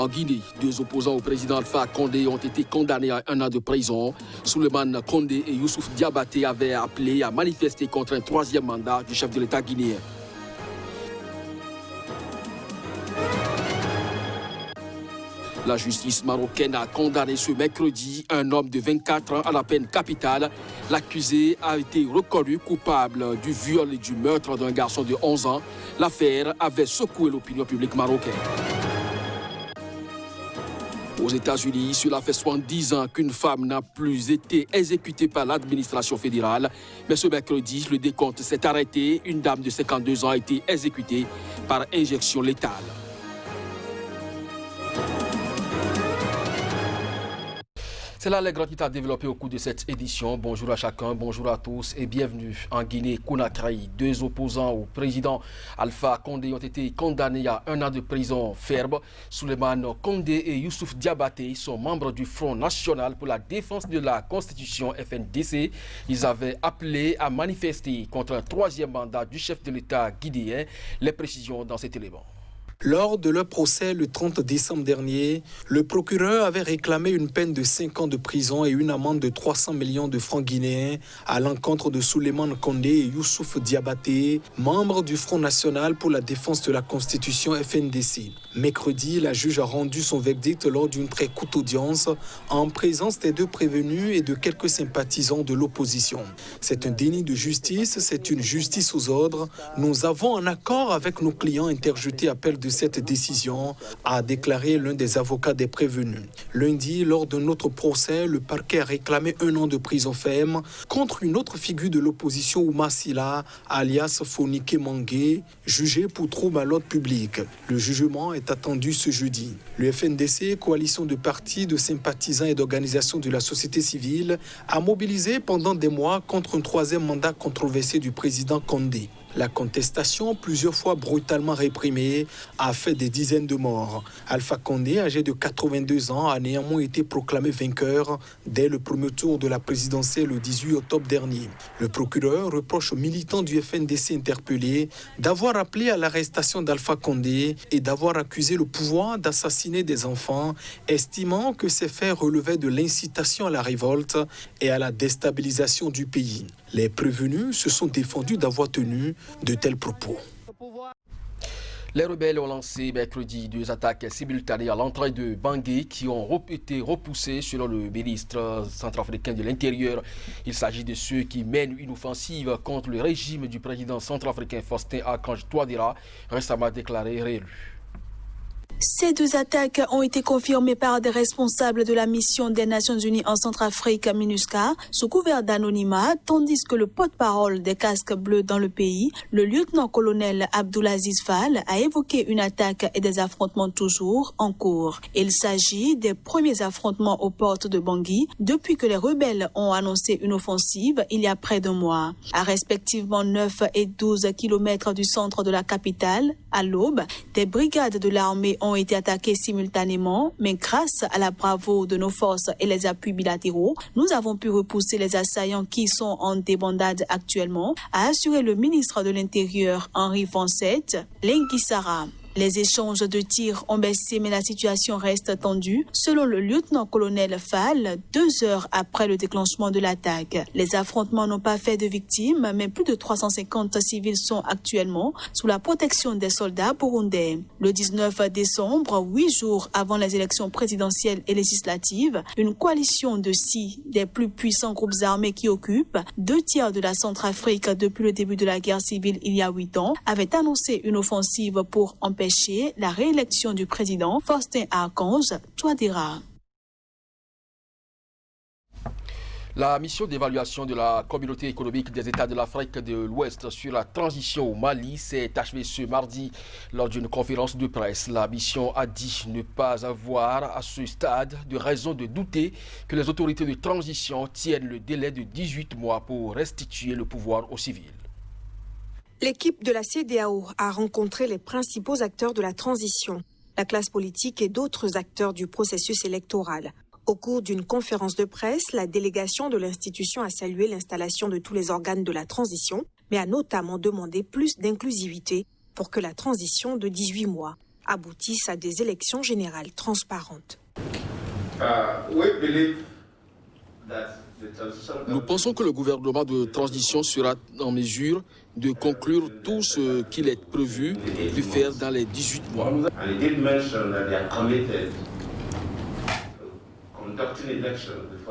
En Guinée, 2 opposants au président Alpha Condé ont été condamnés à 1 an de prison. Souleymane Condé et Youssouf Diabaté avaient appelé à manifester contre un 3e mandat du chef de l'État guinéen. La justice marocaine a condamné ce mercredi un homme de 24 ans à la peine capitale. L'accusé a été reconnu coupable du viol et du meurtre d'un garçon de 11 ans. L'affaire avait secoué l'opinion publique marocaine. Aux États-Unis, cela fait 70 ans qu'une femme n'a plus été exécutée par l'administration fédérale. Mais ce mercredi, le décompte s'est arrêté. Une dame de 52 ans a été exécutée par injection létale. C'est là les grands titres à développer au cours de cette édition. Bonjour à chacun, bonjour à tous et bienvenue en Guinée-Conakry. 2 opposants au président Alpha Condé ont été condamnés à 1 an de prison ferme. Souleymane Condé et Youssouf Diabaté sont membres du Front National pour la défense de la Constitution FNDC. Ils avaient appelé à manifester contre un 3e mandat du chef de l'État guinéen. Les précisions dans cet élément. Lors de leur procès le 30 décembre dernier, le procureur avait réclamé une peine de 5 ans de prison et une amende de 300 millions de francs guinéens à l'encontre de Souleymane Condé et Youssouf Diabaté, membres du Front National pour la défense de la Constitution FNDC. Mercredi, la juge a rendu son verdict lors d'une très courte audience en présence des 2 prévenus et de quelques sympathisants de l'opposition. C'est un déni de justice, c'est une justice aux ordres. Nous avons en accord avec nos clients interjeté appel de cette décision, a déclaré l'un des avocats des prévenus. Lundi, lors d'un autre procès, le parquet a réclamé 1 an de prison ferme contre une autre figure de l'opposition, Oumar Silla, alias Fonike Mangué, jugé pour trouble à l'ordre public. Le jugement est attendu ce jeudi. Le FNDC, coalition de partis, de sympathisants et d'organisations de la société civile, a mobilisé pendant des mois contre un 3e mandat controversé du président Condé. La contestation, plusieurs fois brutalement réprimée, a fait des dizaines de morts. Alpha Condé, âgé de 82 ans, a néanmoins été proclamé vainqueur dès le premier tour de la présidentielle le 18 octobre dernier. Le procureur reproche aux militants du FNDC interpellés d'avoir appelé à l'arrestation d'Alpha Condé et d'avoir accusé le pouvoir d'assassiner des enfants, estimant que ces faits relevaient de l'incitation à la révolte et à la déstabilisation du pays. Les prévenus se sont défendus d'avoir tenu de tels propos. Les rebelles ont lancé mercredi 2 attaques simultanées à l'entrée de Bangui qui ont été repoussées selon le ministre centrafricain de l'Intérieur. Il s'agit de ceux qui mènent une offensive contre le régime du président centrafricain Faustin-Archange Touadéra, récemment déclaré réélu. Ces 2 attaques ont été confirmées par des responsables de la mission des Nations Unies en Centrafrique, MINUSCA, sous couvert d'anonymat, tandis que le porte-parole des casques bleus dans le pays, le lieutenant-colonel Abdoulaziz Fall, a évoqué une attaque et des affrontements toujours en cours. Il s'agit des premiers affrontements aux portes de Bangui depuis que les rebelles ont annoncé une offensive il y a près d'1 mois. À respectivement 9 et 12 kilomètres du centre de la capitale, à l'aube, des brigades de l'armée ont été attaqués simultanément, mais grâce à la bravoure de nos forces et les appuis bilatéraux, nous avons pu repousser les assaillants qui sont en débandade actuellement, a assuré le ministre de l'Intérieur Henri Vancette Lengisara. Les échanges de tirs ont baissé, mais la situation reste tendue. Selon le lieutenant-colonel Fall, 2 heures après le déclenchement de l'attaque, les affrontements n'ont pas fait de victimes, mais plus de 350 civils sont actuellement sous la protection des soldats burundais. Le 19 décembre, 8 jours avant les élections présidentielles et législatives, une coalition de 6 des plus puissants groupes armés qui occupent 2 tiers de la Centrafrique depuis le début de la guerre civile il y a 8 ans avait annoncé une offensive pour empêcher la réélection du président Faustin-Archange Touadéra. La mission d'évaluation de la communauté économique des États de l'Afrique de l'Ouest sur la transition au Mali s'est achevée ce mardi lors d'une conférence de presse. La mission a dit ne pas avoir à ce stade de raison de douter que les autorités de transition tiennent le délai de 18 mois pour restituer le pouvoir aux civils. L'équipe de la CEDEAO a rencontré les principaux acteurs de la transition, la classe politique et d'autres acteurs du processus électoral. Au cours d'une conférence de presse, la délégation de l'institution a salué l'installation de tous les organes de la transition, mais a notamment demandé plus d'inclusivité pour que la transition de 18 mois aboutissent à des élections générales transparentes. Nous pensons que le gouvernement de transition sera en mesure de conclure tout ce qu'il est prévu de faire dans les 18 mois.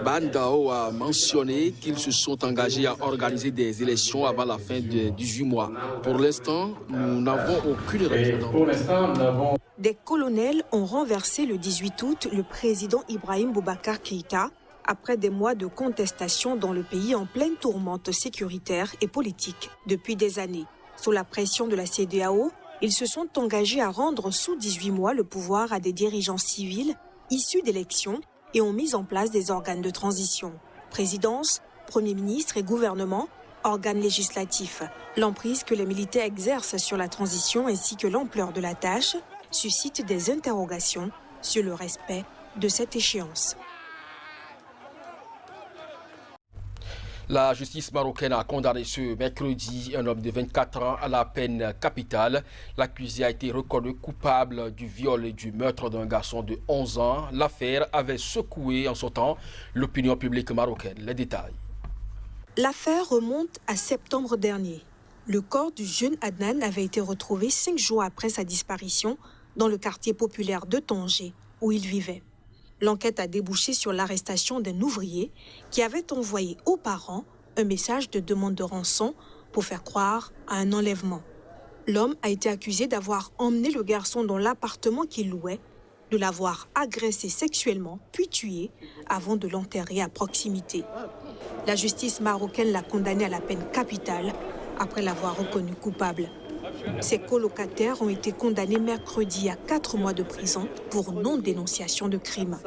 Ban Dao a mentionné qu'ils se sont engagés à organiser des élections avant la fin des 18 mois. Pour l'instant, nous n'avons aucune raison. Des colonels ont renversé le 18 août le président Ibrahim Boubacar Keïta après des mois de contestation dans le pays en pleine tourmente sécuritaire et politique depuis des années. Sous la pression de la CEDEAO, ils se sont engagés à rendre sous 18 mois le pouvoir à des dirigeants civils issus d'élections et ont mis en place des organes de transition. Présidence, Premier ministre et gouvernement, organes législatifs. L'emprise que les militaires exercent sur la transition ainsi que l'ampleur de la tâche suscitent des interrogations sur le respect de cette échéance. La justice marocaine a condamné ce mercredi un homme de 24 ans à la peine capitale. L'accusé a été reconnu coupable du viol et du meurtre d'un garçon de 11 ans. L'affaire avait secoué en son temps l'opinion publique marocaine. Les détails. L'affaire remonte à septembre dernier. Le corps du jeune Adnan avait été retrouvé 5 jours après sa disparition dans le quartier populaire de Tanger, où il vivait. L'enquête a débouché sur l'arrestation d'un ouvrier qui avait envoyé aux parents un message de demande de rançon pour faire croire à un enlèvement. L'homme a été accusé d'avoir emmené le garçon dans l'appartement qu'il louait, de l'avoir agressé sexuellement puis tué avant de l'enterrer à proximité. La justice marocaine l'a condamné à la peine capitale après l'avoir reconnu coupable. Ses colocataires ont été condamnés mercredi à 4 mois de prison pour non-dénonciation de crime.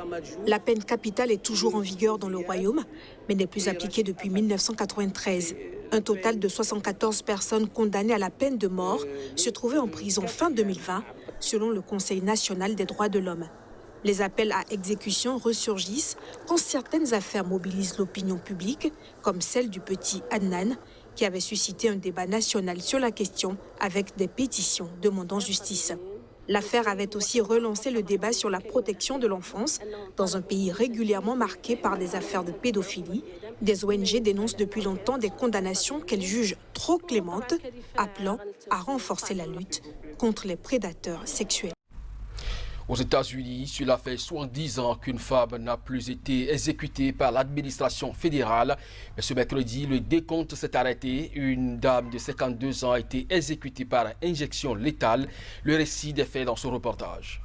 La peine capitale est toujours en vigueur dans le royaume, mais n'est plus appliquée depuis 1993. Un total de 74 personnes condamnées à la peine de mort se trouvaient en prison fin 2020, selon le Conseil national des droits de l'homme. Les appels à exécution ressurgissent quand certaines affaires mobilisent l'opinion publique, comme celle du petit Adnan, qui avait suscité un débat national sur la question avec des pétitions demandant justice. L'affaire avait aussi relancé le débat sur la protection de l'enfance dans un pays régulièrement marqué par des affaires de pédophilie. Des ONG dénoncent depuis longtemps des condamnations qu'elles jugent trop clémentes, appelant à renforcer la lutte contre les prédateurs sexuels. Aux États-Unis, cela fait 70 ans qu'une femme n'a plus été exécutée par l'administration fédérale. Mais ce mercredi, le décompte s'est arrêté. Une dame de 52 ans a été exécutée par injection létale. Le récit des faits dans ce reportage.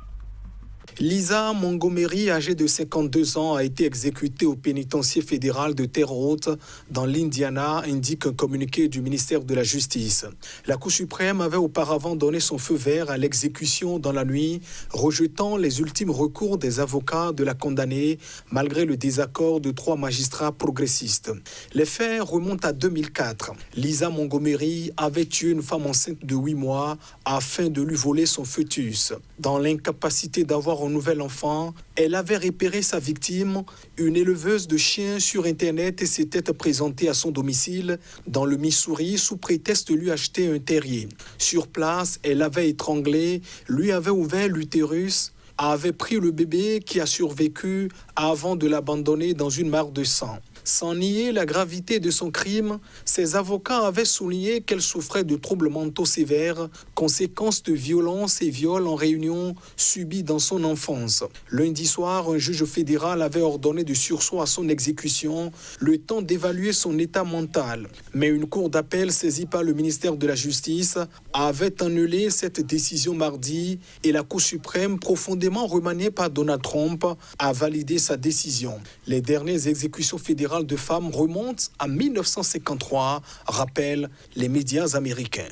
Lisa Montgomery, âgée de 52 ans, a été exécutée au pénitencier fédéral de Terre Haute dans l'Indiana, indique un communiqué du ministère de la Justice. La Cour suprême avait auparavant donné son feu vert à l'exécution dans la nuit, rejetant les ultimes recours des avocats de la condamnée, malgré le désaccord de 3 magistrats progressistes. Les faits remontent à 2004. Lisa Montgomery avait tué une femme enceinte de 8 mois afin de lui voler son fœtus. Dans l'incapacité d'avoir un nouvel enfant, elle avait repéré sa victime, une éleveuse de chiens sur Internet, et s'était présentée à son domicile dans le Missouri sous prétexte de lui acheter un terrier. Sur place, elle avait étranglé, lui avait ouvert l'utérus, avait pris le bébé qui a survécu avant de l'abandonner dans une mare de sang. Sans nier la gravité de son crime, ses avocats avaient souligné qu'elle souffrait de troubles mentaux sévères, conséquences de violences et viols en réunion subis dans son enfance. Lundi soir, un juge fédéral avait ordonné de surseoir à son exécution, le temps d'évaluer son état mental. Mais une cour d'appel saisie par le ministère de la Justice avait annulé cette décision mardi et la Cour suprême, profondément remaniée par Donald Trump, a validé sa décision. Les dernières exécutions fédérales de femmes remontent à 1953, rappellent les médias américains.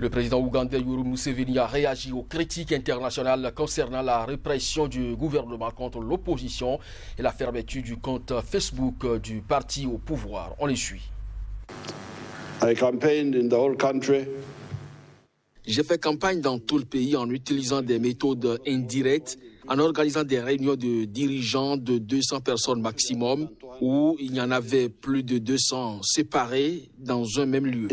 Le président ougandais Yoweri Museveni a réagi aux critiques internationales concernant la répression du gouvernement contre l'opposition et la fermeture du compte Facebook du parti au pouvoir. On les suit. J'ai fait campagne dans tout le pays en utilisant des méthodes indirectes, en organisant des réunions de dirigeants de 200 personnes maximum, où il y en avait plus de 200 séparés dans un même lieu.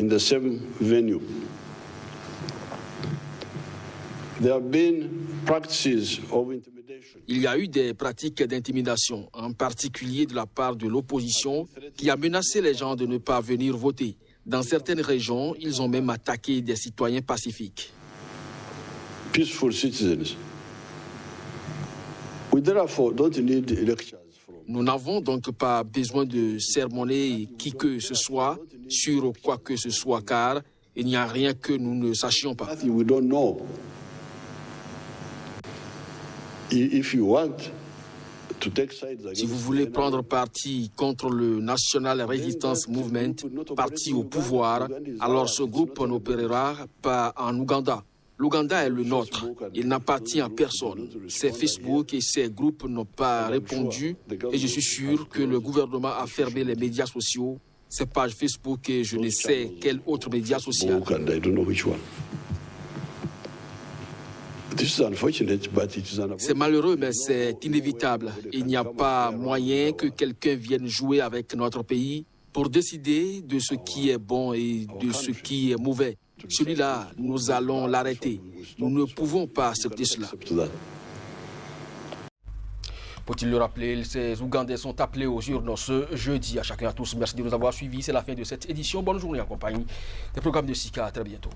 Il y a eu des pratiques d'intimidation, en particulier de la part de l'opposition, qui a menacé les gens de ne pas venir voter. Dans certaines régions, ils ont même attaqué des citoyens pacifiques. Nous n'avons donc pas besoin de sermonner qui que ce soit sur quoi que ce soit, car il n'y a rien que nous ne sachions pas. Si vous voulez prendre parti contre le National Resistance Movement, parti au pouvoir, alors ce groupe n'opérera pas en Ouganda. L'Ouganda est le nôtre, il n'appartient à personne. Ces Facebook et ces groupes n'ont pas répondu et je suis sûr que le gouvernement a fermé les médias sociaux, ces pages Facebook et je ne sais quel autre média social. C'est malheureux, mais c'est inévitable. Il n'y a pas moyen que quelqu'un vienne jouer avec notre pays pour décider de ce qui est bon et de ce qui est mauvais. Celui-là, nous allons l'arrêter. Nous ne pouvons pas accepter cela. Faut-il le rappeler, ces Ougandais sont appelés aux urnes ce jeudi. À chacun et à tous, merci de nous avoir suivis. C'est la fin de cette édition. Bonne journée en compagnie des programmes de Sika. À très bientôt.